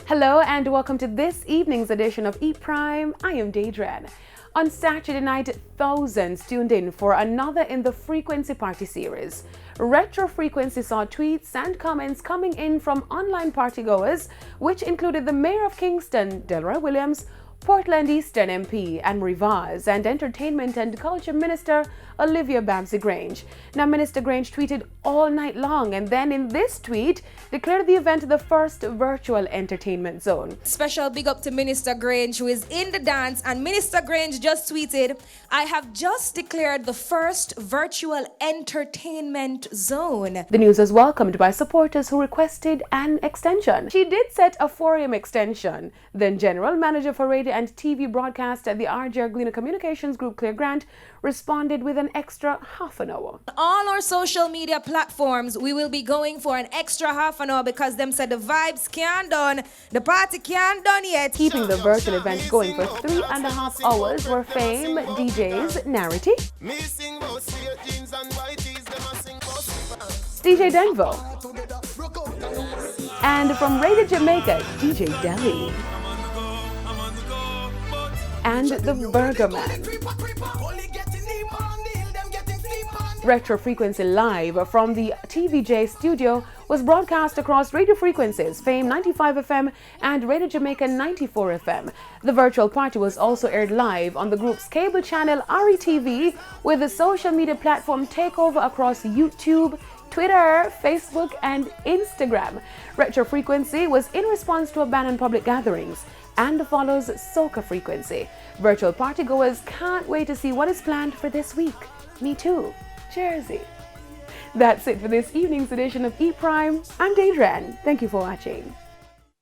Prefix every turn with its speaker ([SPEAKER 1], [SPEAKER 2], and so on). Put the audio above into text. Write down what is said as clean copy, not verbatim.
[SPEAKER 1] Hello and welcome to this evening's edition of E Prime. I am Daedran. On Saturday night, thousands tuned in for another in the Frequency Party series. Retro Frequency saw tweets and comments coming in from online partygoers, which included the Mayor of Kingston, Delroy Williams, Portland Eastern MP Anne-Marie Vaz, and Entertainment and Culture Minister Olivia Babsy Grange. Now, Minister Grange tweeted all night long and then in this tweet declared the event the first virtual entertainment zone.
[SPEAKER 2] Special big up to Minister Grange, who is in the dance, and Minister Grange just tweeted, "I have just declared the first virtual entertainment zone."
[SPEAKER 1] The news was welcomed by supporters who requested an extension. She did set a 4 a.m. extension. Then General Manager for Radio and TV broadcast at the RJ Arglina Communications Group, Claire Grant, responded with an extra half an hour.
[SPEAKER 2] All our social media platforms, we will be going for an extra half an hour because them said the vibes can't done, the party can't done yet.
[SPEAKER 1] Keeping the virtual event going for 3.5 hours were Fame DJs Narity, DJ Denvo, and from Radio Jamaica, DJ Delhi, and the Burger Man. Retro Frequency Live from the TVJ studio was broadcast across radio frequencies, Fame 95 FM and Radio Jamaica 94 FM. The virtual party was also aired live on the group's cable channel RETV, with the social media platform takeover across YouTube, Twitter, Facebook, and Instagram. Retro Frequency was in response to a ban on public gatherings and follows Soca Frequency. Virtual partygoers can't wait to see what is planned for this week. Me too. Jersey. That's it for this evening's edition of E Prime. I'm Daedran. Thank you for watching.